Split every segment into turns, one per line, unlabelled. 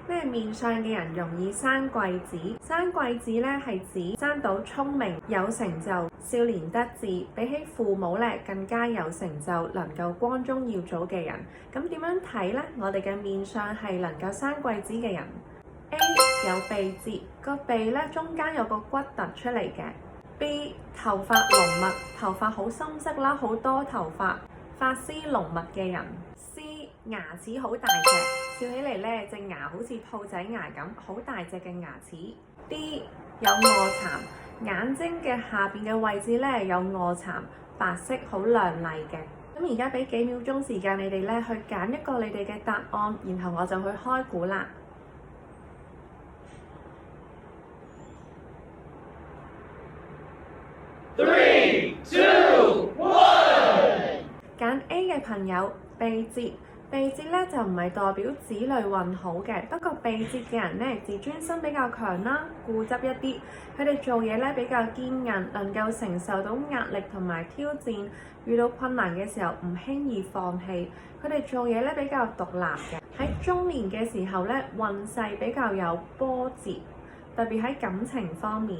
咩面相嘅人容易生貴子？生貴子咧係指生到聰明、有成就、少年得志，比起父母咧更加有成就，能夠光宗耀祖嘅人。咁點樣睇呢？我哋嘅面相係能夠生貴子嘅人。A 有鼻節，個鼻咧中間有個骨突出嚟嘅。B 頭髮濃密，頭髮好深色啦，好多頭髮，髮絲濃密嘅人。C 牙齒好大隻，笑起嚟咧隻牙好似兔仔牙咁，好大隻嘅牙齒。D 有臥蠶，眼睛嘅下邊嘅位置咧有臥蠶，白色好亮麗嘅。咁而家俾幾秒鐘時間你哋咧去揀一個你哋嘅答案，然後我就去開估啦。
3, 2, 1。
揀 A 嘅朋友，鼻節。鼻節咧就唔係代表子女運好嘅，不過鼻節嘅人咧自尊心比較強啦，固執一啲，佢哋做嘢咧比較堅韌，能夠承受到壓力同埋挑戰，遇到困難嘅時候唔輕易放棄。佢哋做嘢咧比較獨立嘅，喺中年嘅時候咧運勢比較有波折，特別喺感情方面，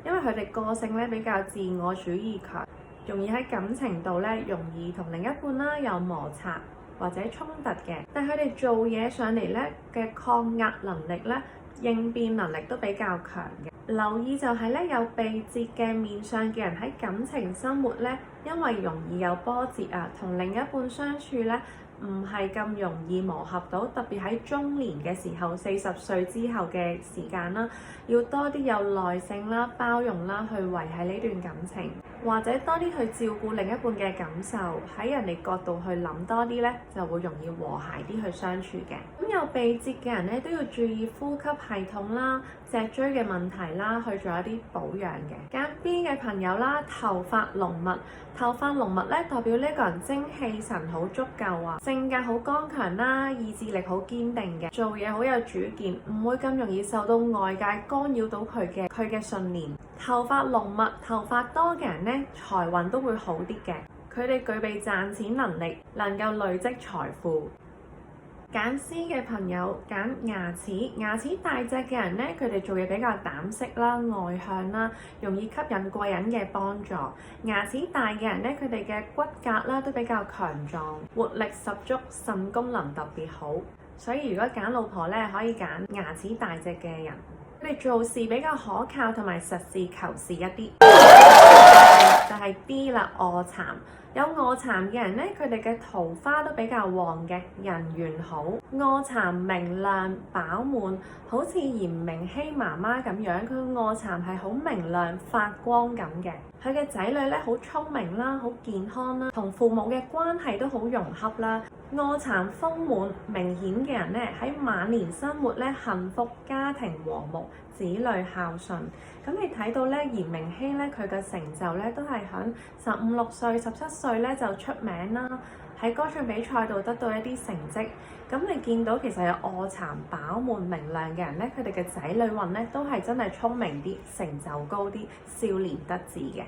因為佢哋個性咧比較自我主義強，容易喺感情度咧容易同另一半啦有摩擦或者衝突嘅，但佢哋做嘢上嚟咧嘅抗壓能力咧、應變能力都比較強嘅。留意就係咧有鼻節嘅面相嘅人喺感情生活咧，因為容易有波折啊，同另一半相處咧唔係咁容易磨合到，特別喺中年嘅時候，40歲之後嘅時間啦，要多啲有耐性啦、包容啦，去維繫呢段感情。或者多啲去照顧另一半嘅感受，喺人哋角度去諗多啲咧，就會容易和諧啲去相處嘅。咁有鼻節嘅人咧，都要注意呼吸系統啦、脊椎嘅問題啦，去做一啲保養嘅。揀 B 嘅朋友啦，頭髮濃密，頭髮濃密咧代表呢個人精氣神好足夠啊，性格好剛強啦，意志力好堅定嘅，做嘢好有主見，唔會咁容易受到外界干擾到佢嘅信念。頭髮濃密、頭髮多嘅人咧，財運都會好啲嘅。佢哋具備賺錢能力，能夠累積財富。揀 C 嘅朋友，揀牙齒。牙齒大隻嘅人咧，佢哋做嘢比較膽識啦、外向啦，容易吸引貴人嘅幫助。牙齒大嘅人咧，佢哋嘅骨骼啦都比較強壯，活力十足，腎功能特別好。所以如果揀老婆咧，可以揀牙齒大隻嘅人。佢哋做事比較可靠同埋實事求是一啲。就係 D 啦，臥蠶。有臥蠶嘅人咧，佢哋嘅桃花都比較旺嘅，人緣好。臥蠶明亮飽滿，好似嚴明熙媽媽咁樣，佢臥蠶係好明亮發光咁嘅。佢嘅仔女咧好聰明啦，好健康啦，同父母嘅關係都好融洽啦。臥蠶豐滿明顯嘅人咧，喺晚年生活咧幸福，家庭和睦，子女孝順。咁你睇到咧嚴明熙咧，佢嘅成就咧都係響15、6歲、17歲咧就出名啦，喺歌唱比賽度得到一啲成績。咁你見到其實有臥蠶飽滿明亮嘅人咧，佢哋嘅仔女運咧都係真係聰明啲、成就高啲、少年得志嘅。